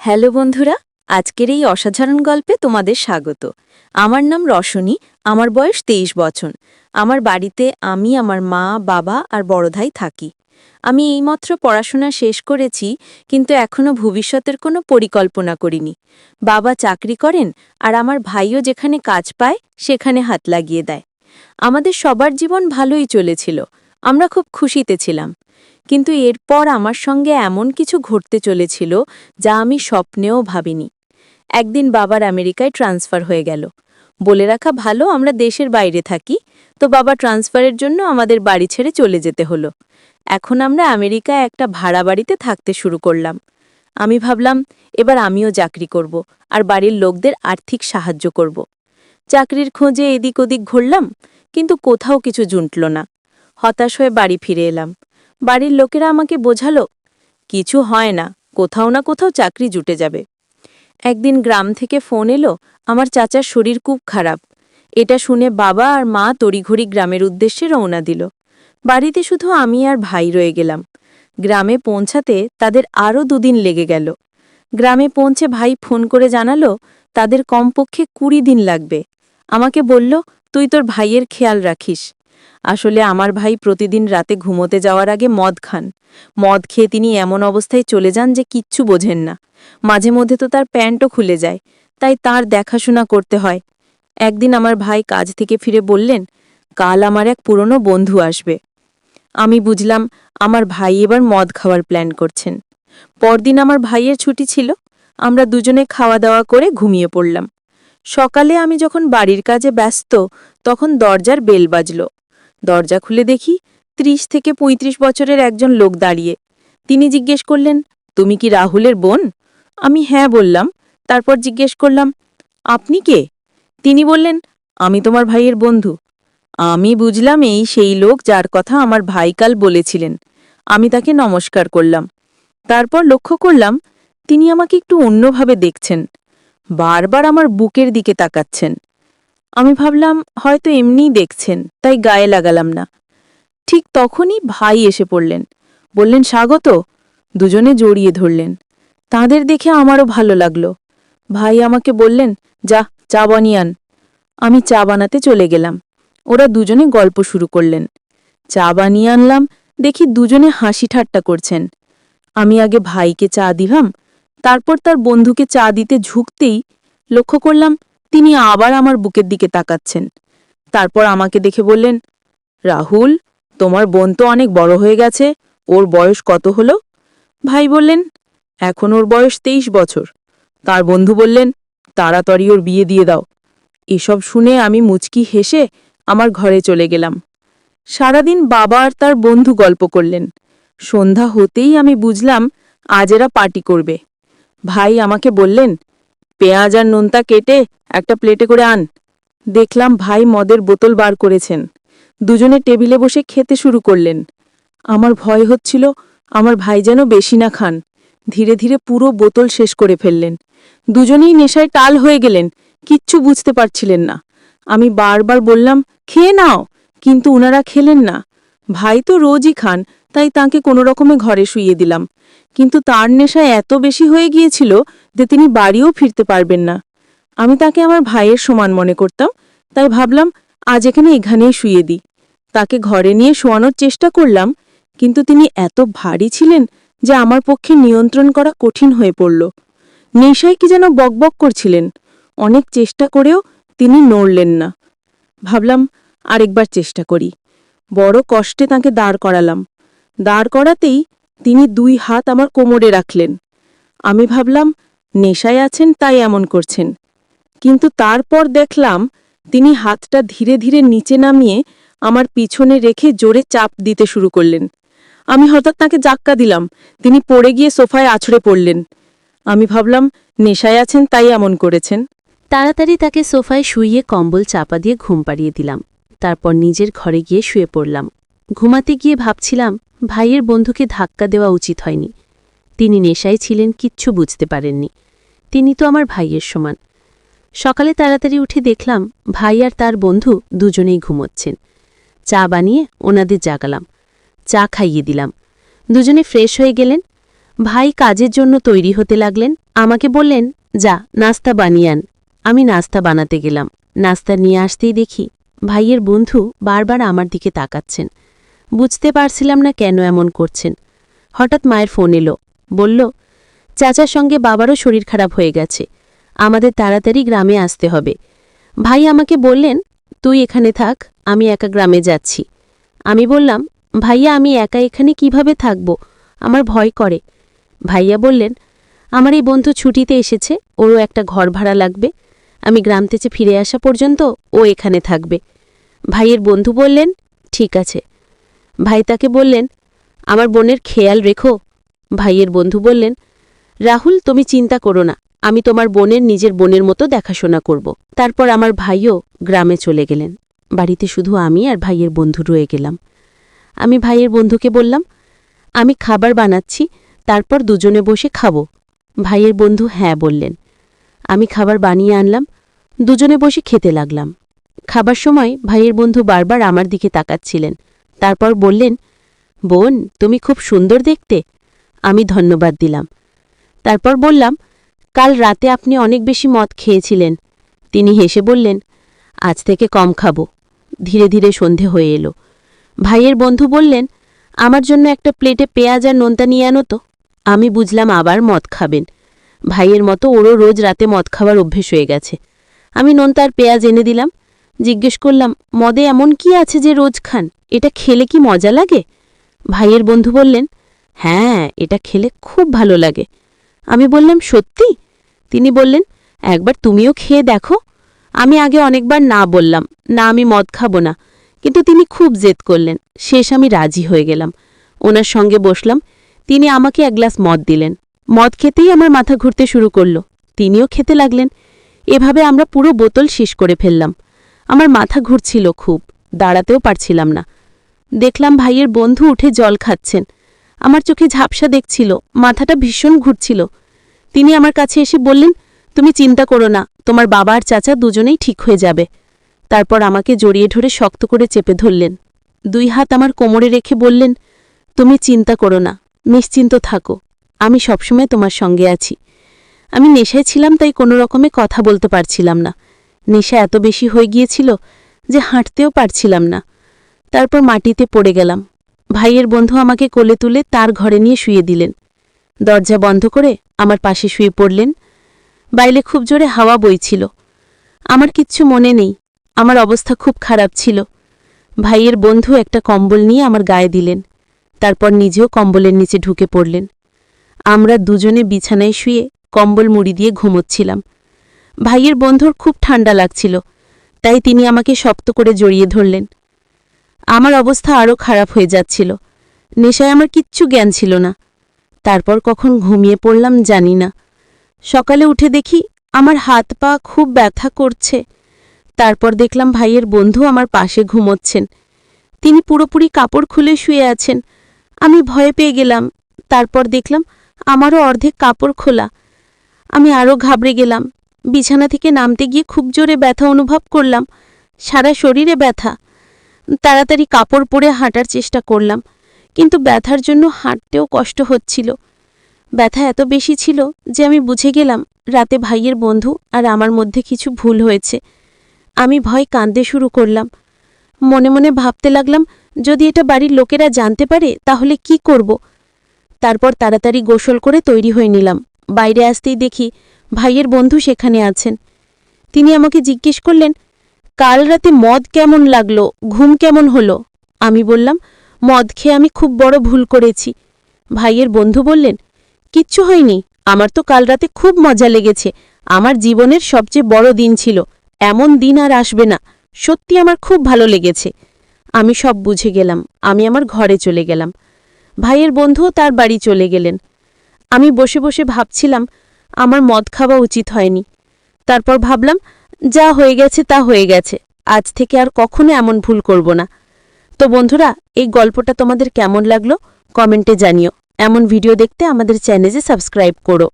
Hello বন্ধুরা, আজকের এই অসাধারণ গল্পে তোমাদের স্বাগত। আমার নাম রশনী, আমার বয়স 23 বছর। আমার বাড়িতে আমি, আমার মা, বাবা আর বড় ভাই থাকি। আমি এইমাত্র পড়াশোনা শেষ করেছি, কিন্তু এখনও ভবিষ্যতের কোনো পরিকল্পনা করিনি। বাবা চাকরি করেন, আর আমার ভাইও যেখানে কাজ পায় সেখানে হাত লাগিয়ে দেয়। আমাদের সবার জীবন ভালোই চলেছিল, আমরা খুব খুশিতে ছিলাম। কিন্তু এরপর আমার সঙ্গে এমন কিছু ঘটতে চলেছিল যা আমি স্বপ্নেও ভাবিনি। একদিন বাবার আমেরিকায় ট্রান্সফার হয়ে গেল। বলে রাখা ভালো, আমরা দেশের বাইরে থাকি, তো বাবা ট্রান্সফারের জন্য আমাদের বাড়ি ছেড়ে চলে যেতে হলো। এখন আমরা আমেরিকায় একটা ভাড়া বাড়িতে থাকতে শুরু করলাম। আমি ভাবলাম এবার আমিও চাকরি করব আর বাড়ির লোকদের আর্থিক সাহায্য করব। চাকরির খোঁজে এদিক ওদিক ঘুরলাম, কিন্তু কোথাও কিছু জুটল না। হতাশ হয়ে বাড়ি ফিরে এলাম। বাড়ির লোকেরা আমাকে বোঝালো, কিছু হয় না, কোথাও না কোথাও চাকরি জুটে যাবে। একদিন গ্রাম থেকে ফোন এলো, আমার চাচার শরীর খুব খারাপ। এটা শুনে বাবা আর মা তড়িঘড়ি গ্রামের উদ্দেশ্যে রওনা দিল। বাড়িতে শুধু আমি আর ভাই রয়ে গেলাম। গ্রামে পৌঁছাতে তাদের আরও 2 দিন লেগে গেল। গ্রামে পৌঁছে ভাই ফোন করে জানালো তাদের কমপক্ষে 20 দিন লাগবে। আমাকে বলল, তুই তোর ভাইয়ের খেয়াল রাখিস। আসলে আমার ভাই প্রতিদিন রাতে ঘুমোতে যাওয়ার আগে মদ খান। মদ খেয়ে তিনি এমন অবস্থায় চলে যান যে কিচ্ছু বোঝেন না। মাঝে মধ্যে তো তার প্যান্টও খুলে যায়, তাই তার দেখাশোনা করতে হয়। একদিন আমার ভাই কাজ থেকে ফিরে বললেন, কাল আমার এক পুরনো বন্ধু আসবে। আমি বুঝলাম আমার ভাই এবার মদ খাওয়ার প্ল্যান করছেন। পরদিন আমার ভাইয়ের ছুটি ছিল। আমরা দুজনে খাওয়া দাওয়া করে ঘুমিয়ে পড়লাম। সকালে আমি যখন বাড়ির কাজে ব্যস্ত, তখন দরজার বেল বাজল। দরজা খুলে দেখি 30 থেকে 35 বছরের একজন লোক দাঁড়িয়ে। তিনি জিজ্ঞেস করলেন, তুমি কি রাহুলের বোন? আমি হ্যাঁ বললাম। তারপর জিজ্ঞেস করলাম, আপনি কে? তিনি বললেন, আমি তোমার ভাইয়ের বন্ধু। আমি বুঝলাম এই সেই লোক যার কথা আমার ভাই কাল বলেছিলেন। আমি তাকে নমস্কার করলাম। তারপর লক্ষ্য করলাম তিনি আমাকে একটু অন্যভাবে দেখছেন, বারবার আমার বুকের দিকে তাকাচ্ছেন। আমি ভাবলাম হয়তো এমনিই দেখছেন, তাই গায়ে লাগালাম না। ঠিক তখনই ভাই এসে পড়লেন, বললেন স্বাগত। দুজনে জড়িয়ে ধরলেন। তাঁদের দেখে আমারও ভালো লাগলো। ভাই আমাকে বললেন, যা চা বানিয়ে আন। আমি চা বানাতে চলে গেলাম। ওরা দুজনে গল্প শুরু করলেন। চা বানিয়ে আনলাম, দেখি দুজনে হাসি ঠাট্টা করছেন। আমি আগে ভাইকে চা দিলাম, তারপর তার বন্ধুকে চা দিতে ঝুঁকতেই লক্ষ্য করলাম তিনি আবার আমার বুকের দিকে তাকাচ্ছেন। তারপর আমাকে দেখে বললেন, রাহুল, তোমার বোন তো অনেক বড় হয়ে গেছে, ওর বয়স কত হলো? ভাই বললেন, এখন ওর বয়স 23 বছর। তার বন্ধু বললেন, তাড়াতাড়ি ওর বিয়ে দিয়ে দাও। এসব শুনে আমি মুচকি হেসে আমার ঘরে চলে গেলাম। সারাদিন বাবা আর তার বন্ধু গল্প করলেন। সন্ধ্যা হতেই আমি বুঝলাম আজ এরা পার্টি করবে। ভাই আমাকে বললেন, পেঁয়াজ আর নোনতা কেটে একটা প্লেটে করে আন। দেখলাম ভাই মদের বোতল বার করেছেন। দুজনে টেবিলে বসে খেতে শুরু করলেন। আমার ভয় হচ্ছিল আমার ভাই যেন বেশি না খান। ধীরে ধীরে পুরো বোতল শেষ করে ফেললেন। দুজনেই নেশায় টাল হয়ে গেলেন, কিচ্ছু বুঝতে পারছিলেন না। আমি বারবার বললাম, খেয়ে নাও, কিন্তু উনারা খেলেন না। ভাই তো রোজই খান, তাই তাঁকে কোনো রকমে ঘরে শুইয়ে দিলাম। কিন্তু তার নেশায় এত বেশি হয়ে গিয়েছিল যে তিনি বাড়িও ফিরতে পারবেন না। আমি তাকে আমার ভাইয়ের সমান মনে করতাম, তাই ভাবলাম আজ এখানেই শুইয়ে দিই। তাকে ঘরে নিয়ে শোয়ানোর চেষ্টা করলাম, কিন্তু তিনি এত ভারী ছিলেন যে আমার পক্ষে নিয়ন্ত্রণ করা কঠিন হয়ে পড়ল। নেশায় কি যেন বকবক করছিলেন। অনেক চেষ্টা করেও তিনি নড়লেন না। ভাবলাম আরেকবার চেষ্টা করি। বড় কষ্টে তাকে দাঁড় করালাম। দাঁড় করাতেই তিনি 2 হাত আমার কোমরে রাখলেন। আমি ভাবলাম নেশায় আছেন তাই এমন করছেন, কিন্তু তারপর দেখলাম তিনি হাতটা ধীরে ধীরে নিচে নামিয়ে আমার পিছনে রেখে জোরে চাপ দিতে শুরু করলেন। আমি হঠাৎ তাকে ধাক্কা দিলাম, তিনি পড়ে গিয়ে সোফায় আছড়ে পড়লেন। আমি ভাবলাম নেশায় আছেন তাই এমন করেছেন। তাড়াতাড়ি তাকে সোফায় শুইয়ে কম্বল চাপা দিয়ে ঘুম পাড়িয়ে দিলাম। তারপর নিজের ঘরে গিয়ে শুয়ে পড়লাম। ঘুমাতে গিয়ে ভাবছিলাম ভাইয়ের বন্ধুকে ধাক্কা দেওয়া উচিত হয়নি। তিনি নেশায় ছিলেন, কিচ্ছু বুঝতে পারেননি। তিনি তো আমার ভাইয়ের সমান। সকালে তাড়াতাড়ি উঠে দেখলাম ভাই আর তার বন্ধু দুজনেই ঘুমোচ্ছেন। চা বানিয়ে ওনাদের জাগালাম, চা খাইয়ে দিলাম। দুজনে ফ্রেশ হয়ে গেলেন। ভাই কাজের জন্য তৈরি হতে লাগলেন। আমাকে বললেন, যা নাস্তা বানিয়ে আন। আমি নাস্তা বানাতে গেলাম। নাস্তা নিয়ে আসতেই দেখি ভাইয়ের বন্ধু বারবার আমার দিকে তাকাচ্ছেন। বুঝতে পারছিলাম না কেন এমন করছেন। হঠাৎ মায়ের ফোন এলো। বলল, চাচার সঙ্গে বাবারও শরীর খারাপ হয়ে গেছে, আমাদের তাড়াতাড়ি গ্রামে আসতে হবে। ভাই আমাকে বললেন, তুই এখানে থাক, আমি একা গ্রামে যাচ্ছি। আমি বললাম, ভাইয়া আমি একা এখানে কিভাবে থাকব, আমার ভয় করে। ভাইয়া বললেন, আমার এই বন্ধু ছুটিতে এসেছে, ওরও একটা ঘর ভাড়া লাগবে, আমি গ্রাম থেকে ফিরে আসা পর্যন্ত ও এখানে থাকবে। ভাইয়ের বন্ধু বললেন, ঠিক আছে। ভাই তাকে বললেন, আমার বোনের খেয়াল রেখো। ভাইয়ের বন্ধু বললেন, রাহুল তুমি চিন্তা করো না, আমি তোমার বোনের নিজের বোনের মতো দেখাশোনা করব। তারপর আমার ভাইও গ্রামে চলে গেলেন। বাড়িতে শুধু আমি আর ভাইয়ের বন্ধু রয়ে গেলাম। আমি ভাইয়ের বন্ধুকে বললাম, আমি খাবার বানাচ্ছি, তারপর দুজনে বসে খাব। ভাইয়ের বন্ধু হ্যাঁ বললেন। আমি খাবার বানিয়ে আনলাম, দুজনে বসে খেতে লাগলাম। খাবার সময় ভাইয়ের বন্ধু বারবার আমার দিকে তাকাচ্ছিলেন। তারপর বললেন, বোন তুমি খুব সুন্দর দেখতে। আমি ধন্যবাদ দিলাম। তারপর বললাম, কাল রাতে আপনি অনেক বেশি মদ খেয়েছিলেন। তিনি হেসে বললেন, আজ থেকে কম খাব। ধীরে ধীরে সন্ধে হয়ে এলো। ভাইয়ের বন্ধু বললেন, আমার জন্য একটা প্লেটে পেঁয়াজ আর নোনতা নিয়ে আনো তো। আমি বুঝলাম আবার মদ খাবেন। ভাইয়ের মতো ওরও রোজ রাতে মদ খাওয়ার অভ্যেস হয়ে গেছে। আমি নোনতা আর পেঁয়াজ এনে দিলাম। জিজ্ঞেস করলাম, মদে এমন কি আছে যে রোজ খান, এটা খেলে কি মজা লাগে? ভাইয়ের বন্ধু বললেন, হ্যাঁ এটা খেলে খুব ভালো লাগে। আমি বললাম, সত্যি? তিনি বললেন, একবার তুমিও খেয়ে দেখো। আমি আগে অনেকবার না বললাম, না আমি মদ খাবো না, কিন্তু তিনি খুব জেদ করলেন। শেষ আমি রাজি হয়ে গেলাম। ওনার সঙ্গে বসলাম। তিনি আমাকে এক গ্লাস মদ দিলেন। মদ খেতেই আমার মাথা ঘুরতে শুরু করল। তিনিও খেতে লাগলেন। এভাবে আমরা পুরো বোতল শেষ করে ফেললাম। আমার মাথা ঘুরছিল খুব, দাঁড়াতেও পারছিলাম না। দেখলাম ভাইয়ের বন্ধু উঠে জল খাচ্ছেন। আমার চোখে ঝাপসা দেখছিল, মাথাটা ভীষণ ঘুরছিল। তিনি আমার কাছে এসে বললেন, তুমি চিন্তা করো না, তোমার বাবা আর চাচা দুজনেই ঠিক হয়ে যাবে। তারপর আমাকে জড়িয়ে ধরে শক্ত করে চেপে ধরলেন। দুই হাত আমার কোমরে রেখে বললেন, তুমি চিন্তা করো না, নিশ্চিন্ত থাকো, আমি সবসময় তোমার সঙ্গে আছি। আমি নেশায় ছিলাম, তাই কোনো রকমে কথা বলতে পারছিলাম না। নেশা এত বেশি হয়ে গিয়েছিল যে হাঁটতেও পারছিলাম না। তারপর মাটিতে পড়ে গেলাম। ভাইয়ের বন্ধু আমাকে কোলে তুলে তার ঘরে নিয়ে শুয়ে দিলেন। দরজা বন্ধ করে আমার পাশে শুয়ে পড়লেন। বাইরে খুব জোরে হাওয়া বইছিল। আমার কিচ্ছু মনে নেই, আমার অবস্থা খুব খারাপ ছিল। ভাইয়ের বন্ধু একটা কম্বল নিয়ে আমার গায়ে দিলেন। তারপর নিজেও কম্বলের নিচে ঢুকে পড়লেন। আমরা দুজনে বিছানায় শুয়ে কম্বল মুড়ি দিয়ে ঘুমোচ্ছিলাম। ভাইয়ের বন্ধুর খুব ঠান্ডা লাগছিল, তাই তিনি আমাকে শক্ত করে জড়িয়ে ধরলেন। আমার অবস্থা আরও খারাপ হয়ে যাচ্ছিল। নেশায় আমার কিচ্ছু জ্ঞান ছিল না। তারপর কখন ঘুমিয়ে পড়লাম জানি না। সকালে উঠে দেখি আমার হাত পা খুব ব্যথা করছে। তারপর দেখলাম ভাইয়ের বন্ধু আমার পাশে ঘুমোচ্ছেন। তিনি পুরোপুরি কাপড় খুলে শুয়ে আছেন। আমি ভয় পেয়ে গেলাম। তারপর দেখলাম আমারও অর্ধেক কাপড় খোলা। আমি আরও ঘাবড়ে গেলাম। বিছানা থেকে নামতে গিয়ে খুব জোরে ব্যথা অনুভব করলাম, সারা শরীরে ব্যথা। তাড়াতাড়ি কাপড় পরে হাঁটার চেষ্টা করলাম, কিন্তু ব্যথার জন্য হাঁটতেও কষ্ট হচ্ছিল। ব্যথা এত বেশি ছিল যে আমি বুঝে গেলাম রাতে ভাইয়ের বন্ধু আর আমার মধ্যে কিছু ভুল হয়েছে। আমি ভয় কাঁদতে শুরু করলাম। মনে মনে ভাবতে লাগলাম, যদি এটা বাড়ির লোকেরা জানতে পারে তাহলে কি করব। তারপর তাড়াতাড়ি গোসল করে তৈরি হয়ে নিলাম। বাইরে আসতেই দেখি ভাইয়ের বন্ধু সেখানে আছেন। তিনি আমাকে জিজ্ঞেস করলেন, কাল রাতে মদ কেমন লাগলো, ঘুম কেমন হলো? আমি বললাম, মদ খেয়ে আমি খুব বড় ভুল করেছি। ভাইয়ের বন্ধু বললেন, কিচ্ছু হয়নি, আমার তো কাল রাতে খুব মজা লেগেছে। আমার জীবনের সবচেয়ে বড় দিন ছিল, এমন দিন আর আসবে না। সত্যি আমার খুব ভালো লেগেছে। আমি সব বুঝে গেলাম। আমি আমার ঘরে চলে গেলাম। ভাইয়ের বন্ধুও তার বাড়ি চলে গেলেন। আমি বসে বসে ভাবছিলাম, আমার মদ খাওয়া উচিত হয়নি। তারপর ভাবলাম, যা হয়ে গেছে তা হয়ে গেছে, আজ থেকে আর কখনো এমন ভুল করব না। তো বন্ধুরা, এই গল্পটা তোমাদের কেমন লাগলো কমেন্টে জানিও। এমন ভিডিও দেখতে আমাদের চ্যানেলে সাবস্ক্রাইব করো।